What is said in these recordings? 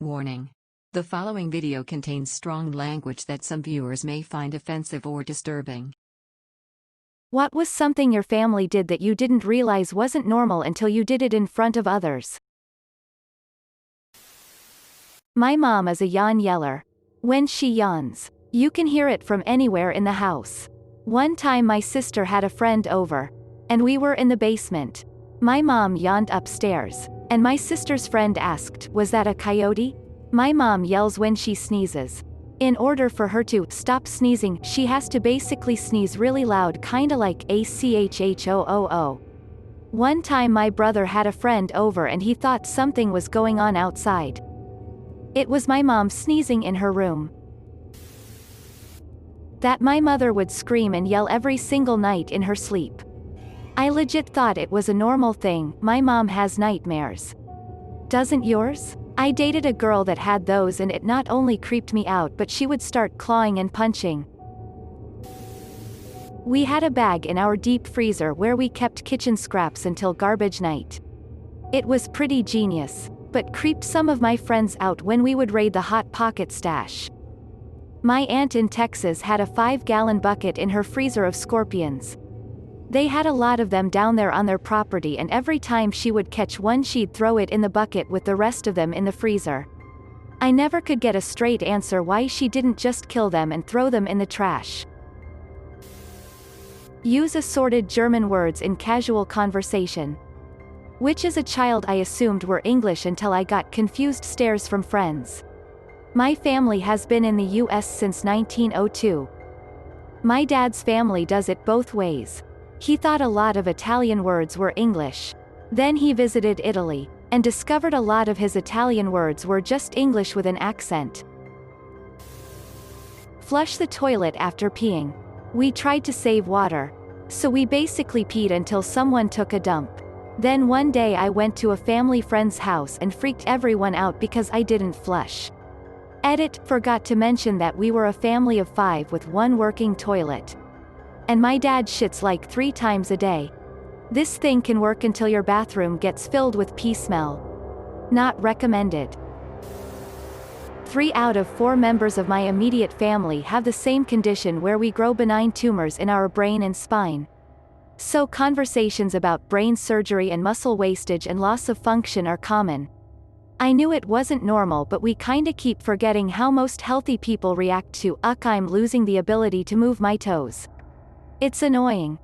Warning. The following video contains strong language that some viewers may find offensive or disturbing. What was something your family did that you didn't realize wasn't normal until you did it in front of others? My mom is a yawn yeller. When she yawns, you can hear it from anywhere in the house. One time my sister had a friend over, and we were in the basement. My mom yawned upstairs, and my sister's friend asked, "Was that a coyote?" My mom yells when she sneezes. In order for her to stop sneezing, she has to basically sneeze really loud, kinda like ACHHOOO. One time my brother had a friend over and he thought something was going on outside. It was my mom sneezing in her room. That my mother would scream and yell every single night in her sleep. I legit thought it was a normal thing. My mom has nightmares. Doesn't yours? I dated a girl that had those and it not only creeped me out but she would start clawing and punching. We had a bag in our deep freezer where we kept kitchen scraps until garbage night. It was pretty genius, but creeped some of my friends out when we would raid the Hot Pocket stash. My aunt in Texas had a 5-gallon bucket in her freezer of scorpions. They had a lot of them down there on their property and every time she would catch one she'd throw it in the bucket with the rest of them in the freezer. I never could get a straight answer why she didn't just kill them and throw them in the trash. Use assorted German words in casual conversation. Which as a child I assumed were English until I got confused stares from friends. My family has been in the US since 1902. My dad's family does it both ways. He thought a lot of Italian words were English. Then he visited Italy, and discovered a lot of his Italian words were just English with an accent. Flush the toilet after peeing. We tried to save water, so we basically peed until someone took a dump. Then one day I went to a family friend's house and freaked everyone out because I didn't flush. Edit, forgot to mention that we were a family of 5 with one working toilet. And my dad shits like 3 times a day. This thing can work until your bathroom gets filled with pee smell. Not recommended. 3 out of 4 members of my immediate family have the same condition where we grow benign tumors in our brain and spine. So conversations about brain surgery and muscle wastage and loss of function are common. I knew it wasn't normal but we kinda keep forgetting how most healthy people react to I'm losing the ability to move my toes. It's annoying.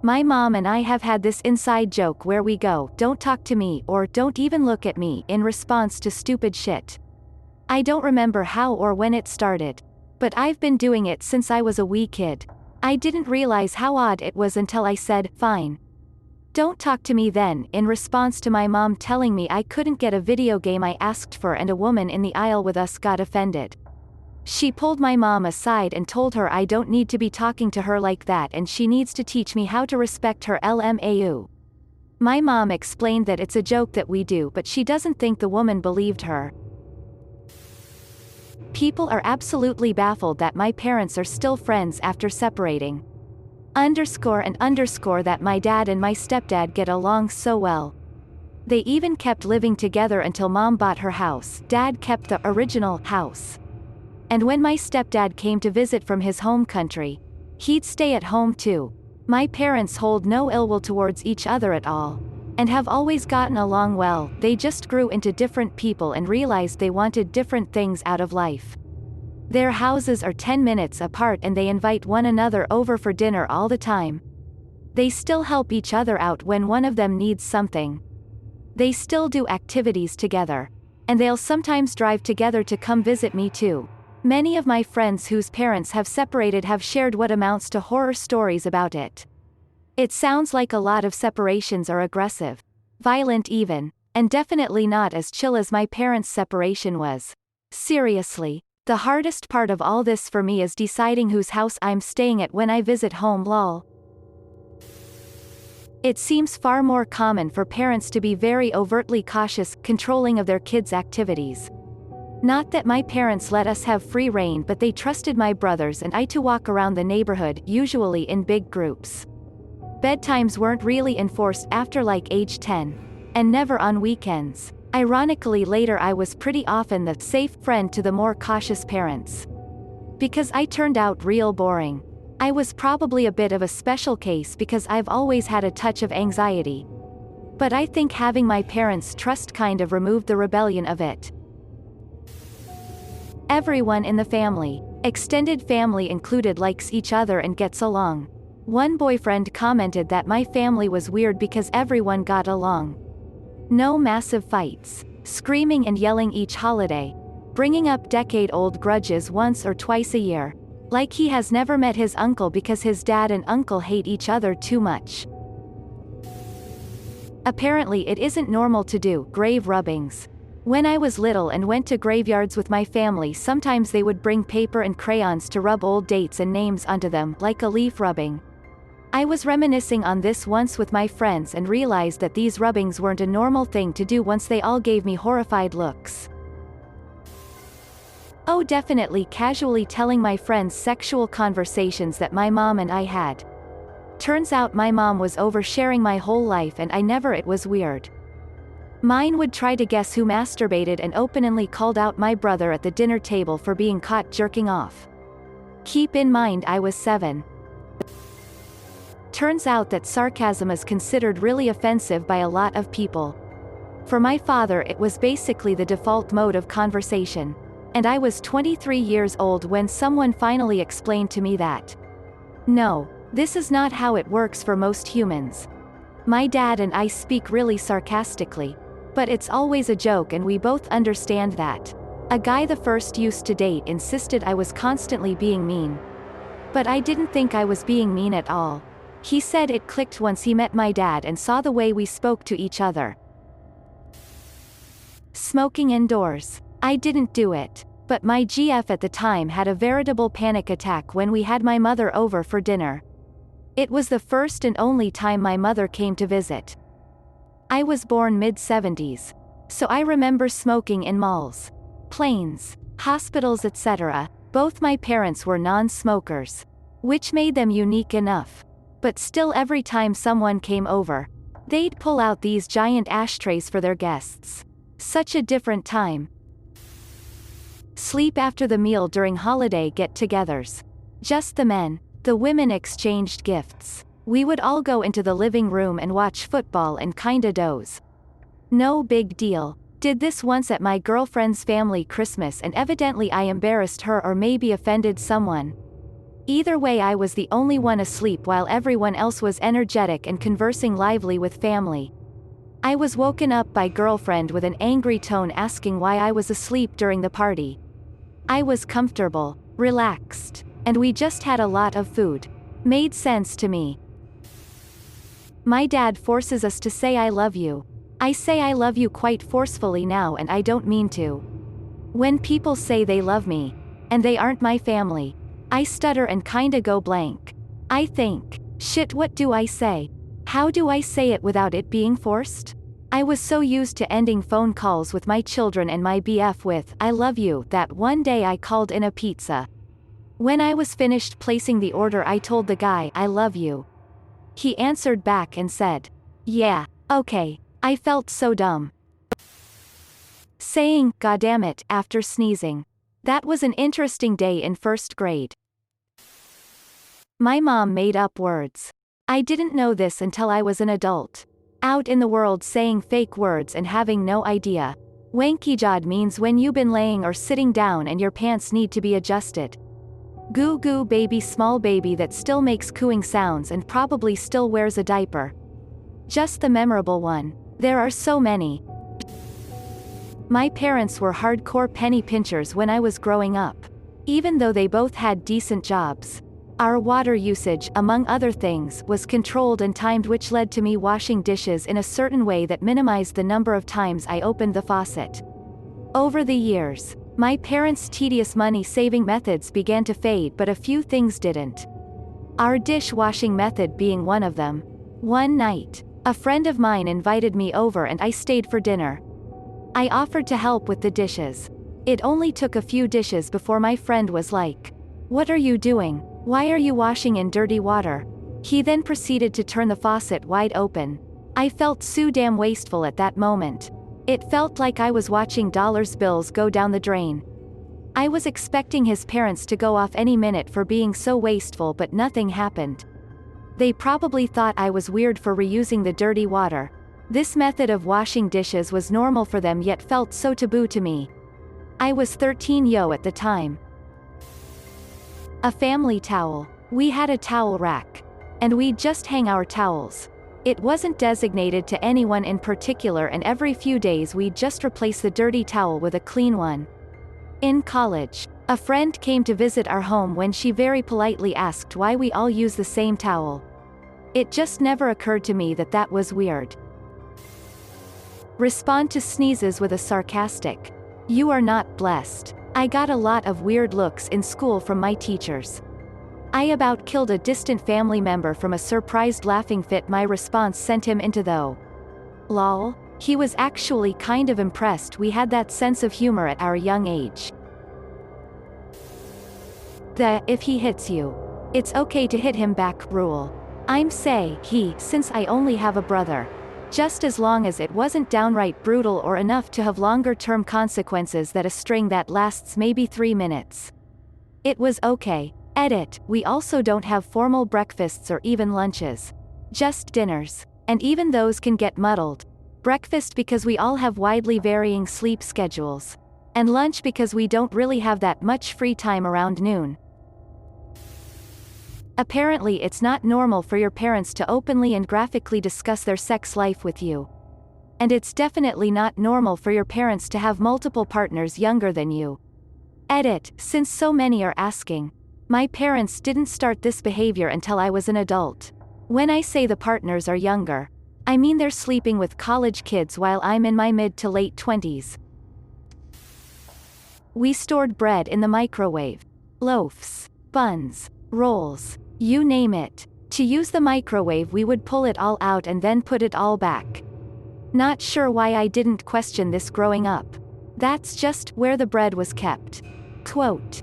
My mom and I have had this inside joke where we go, "Don't talk to me" or "Don't even look at me" in response to stupid shit. I don't remember how or when it started, but I've been doing it since I was a wee kid. I didn't realize how odd it was until I said, "Fine. Don't talk to me then," in response to my mom telling me I couldn't get a video game I asked for and a woman in the aisle with us got offended. She pulled my mom aside and told her I don't need to be talking to her like that and she needs to teach me how to respect her LMAU. My mom explained that it's a joke that we do but she doesn't think the woman believed her. People are absolutely baffled that my parents are still friends after separating. That my dad and my stepdad get along so well. They even kept living together until mom bought her house. Dad kept the original house. And when my stepdad came to visit from his home country, he'd stay at home too. My parents hold no ill will towards each other at all, and have always gotten along well. They just grew into different people and realized they wanted different things out of life. Their houses are 10 minutes apart and they invite one another over for dinner all the time. They still help each other out when one of them needs something. They still do activities together, and they'll sometimes drive together to come visit me too. Many of my friends whose parents have separated have shared what amounts to horror stories about it. It sounds like a lot of separations are aggressive, violent even, and definitely not as chill as my parents' separation was. Seriously, the hardest part of all this for me is deciding whose house I'm staying at when I visit home. Lol. It seems far more common for parents to be very overtly cautious, controlling of their kids' activities. Not that my parents let us have free rein but they trusted my brothers and I to walk around the neighborhood, usually in big groups. Bedtimes weren't really enforced after like age 10. And never on weekends. Ironically, later I was pretty often the safe friend to the more cautious parents. Because I turned out real boring. I was probably a bit of a special case because I've always had a touch of anxiety. But I think having my parents' trust kind of removed the rebellion of it. Everyone in the family, extended family included, likes each other and gets along. One boyfriend commented that my family was weird because everyone got along. No massive fights, screaming and yelling each holiday, bringing up decade-old grudges once or twice a year. Like he has never met his uncle because his dad and uncle hate each other too much. Apparently it isn't normal to do grave rubbings. When I was little and went to graveyards with my family, sometimes they would bring paper and crayons to rub old dates and names onto them, like a leaf rubbing. I was reminiscing on this once with my friends and realized that these rubbings weren't a normal thing to do once they all gave me horrified looks. Oh, definitely casually telling my friends sexual conversations that my mom and I had. Turns out my mom was oversharing my whole life and it was weird. Mine would try to guess who masturbated and openly called out my brother at the dinner table for being caught jerking off. Keep in mind I was 7. Turns out that sarcasm is considered really offensive by a lot of people. For my father it was basically the default mode of conversation. And I was 23 years old when someone finally explained to me that, no, this is not how it works for most humans. My dad and I speak really sarcastically. But it's always a joke and we both understand that. A guy the first used to date insisted I was constantly being mean. But I didn't think I was being mean at all. He said it clicked once he met my dad and saw the way we spoke to each other. Smoking indoors. I didn't do it. But my GF at the time had a veritable panic attack when we had my mother over for dinner. It was the first and only time my mother came to visit. I was born mid-70s. So I remember smoking in malls, planes, hospitals, etc. Both my parents were non-smokers, which made them unique enough. But still, every time someone came over, they'd pull out these giant ashtrays for their guests. Such a different time. Sleep after the meal during holiday get-togethers. Just the men. The women exchanged gifts. We would all go into the living room and watch football and kinda doze. No big deal. Did this once at my girlfriend's family Christmas and evidently I embarrassed her or maybe offended someone. Either way, I was the only one asleep while everyone else was energetic and conversing lively with family. I was woken up by girlfriend with an angry tone asking why I was asleep during the party. I was comfortable, relaxed, and we just had a lot of food. Made sense to me. My dad forces us to say I love you. I say I love you quite forcefully now and I don't mean to. When people say they love me, and they aren't my family, I stutter and kinda go blank. I think, shit, what do I say? How do I say it without it being forced? I was so used to ending phone calls with my children and my BF with, I love you, that one day I called in a pizza. When I was finished placing the order I told the guy, I love you. He answered back and said, yeah, okay. I felt so dumb. Saying, "Goddamn," after sneezing. That was an interesting day in first grade. My mom made up words. I didn't know this until I was an adult. Out in the world saying fake words and having no idea. Wankijad means when you been laying or sitting down and your pants need to be adjusted. Goo goo baby, small baby that still makes cooing sounds and probably still wears a diaper. Just the memorable one. There are so many. My parents were hardcore penny pinchers when I was growing up. Even though they both had decent jobs. Our water usage, among other things, was controlled and timed, which led to me washing dishes in a certain way that minimized the number of times I opened the faucet. Over the years, my parents' tedious money-saving methods began to fade, but a few things didn't. Our dishwashing method being one of them. One night, a friend of mine invited me over and I stayed for dinner. I offered to help with the dishes. It only took a few dishes before my friend was like, "What are you doing? Why are you washing in dirty water?" He then proceeded to turn the faucet wide open. I felt so damn wasteful at that moment. It felt like I was watching dollar bills go down the drain. I was expecting his parents to go off any minute for being so wasteful, but nothing happened. They probably thought I was weird for reusing the dirty water. This method of washing dishes was normal for them yet felt so taboo to me. I was 13 at the time. A family towel. We had a towel rack. And we'd just hang our towels. It wasn't designated to anyone in particular, and every few days we'd just replace the dirty towel with a clean one. In college, a friend came to visit our home when she very politely asked why we all use the same towel. It just never occurred to me that that was weird. Respond to sneezes with a sarcastic, "You are not blessed." I got a lot of weird looks in school from my teachers. I about killed a distant family member from a surprised laughing fit my response sent him into though. Lol. He was actually kind of impressed we had that sense of humor at our young age. The "if he hits you, it's okay to hit him back" rule. I'm say he, since I only have a brother. Just as long as it wasn't downright brutal or enough to have longer-term consequences that a string that lasts maybe 3 minutes. It was okay. Edit. We also don't have formal breakfasts or even lunches. Just dinners. And even those can get muddled. Breakfast because we all have widely varying sleep schedules. And lunch because we don't really have that much free time around noon. Apparently it's not normal for your parents to openly and graphically discuss their sex life with you. And it's definitely not normal for your parents to have multiple partners younger than you. Edit. Since so many are asking. My parents didn't start this behavior until I was an adult. When I say the partners are younger, I mean they're sleeping with college kids while I'm in my mid to late 20s. We stored bread in the microwave. Loaves, buns, rolls, you name it. To use the microwave we would pull it all out and then put it all back. Not sure why I didn't question this growing up. That's just where the bread was kept. Quote.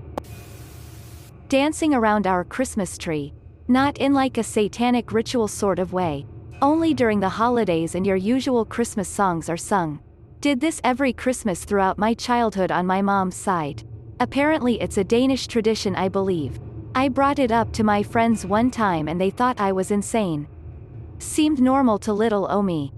Dancing around our Christmas tree. Not in like a satanic ritual sort of way. Only during the holidays and your usual Christmas songs are sung. Did this every Christmas throughout my childhood on my mom's side. Apparently it's a Danish tradition, I believe. I brought it up to my friends one time and they thought I was insane. Seemed normal to little Omi.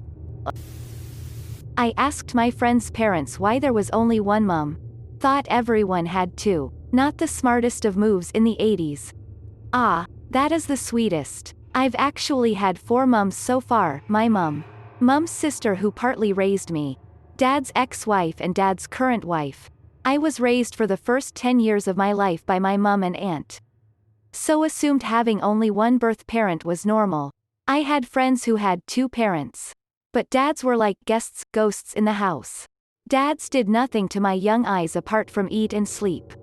I asked my friend's parents why there was only one mom. Thought everyone had two. Not the smartest of moves in the 80s. Ah, that is the sweetest. I've actually had 4 moms so far. My mom, mom's sister who partly raised me, dad's ex-wife and dad's current wife. I was raised for the first 10 years of my life by my mom and aunt. So assumed having only one birth parent was normal. I had friends who had 2 parents. But dads were like guests, ghosts in the house. Dads did nothing to my young eyes apart from eat and sleep.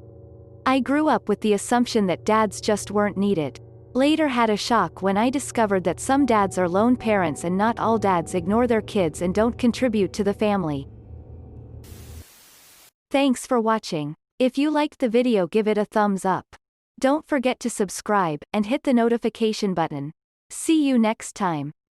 I grew up with the assumption that dads just weren't needed. Later had a shock when I discovered that some dads are lone parents and not all dads ignore their kids and don't contribute to the family. Thanks for watching. If you liked the video, give it a thumbs up. Don't forget to subscribe and hit the notification button. See you next time.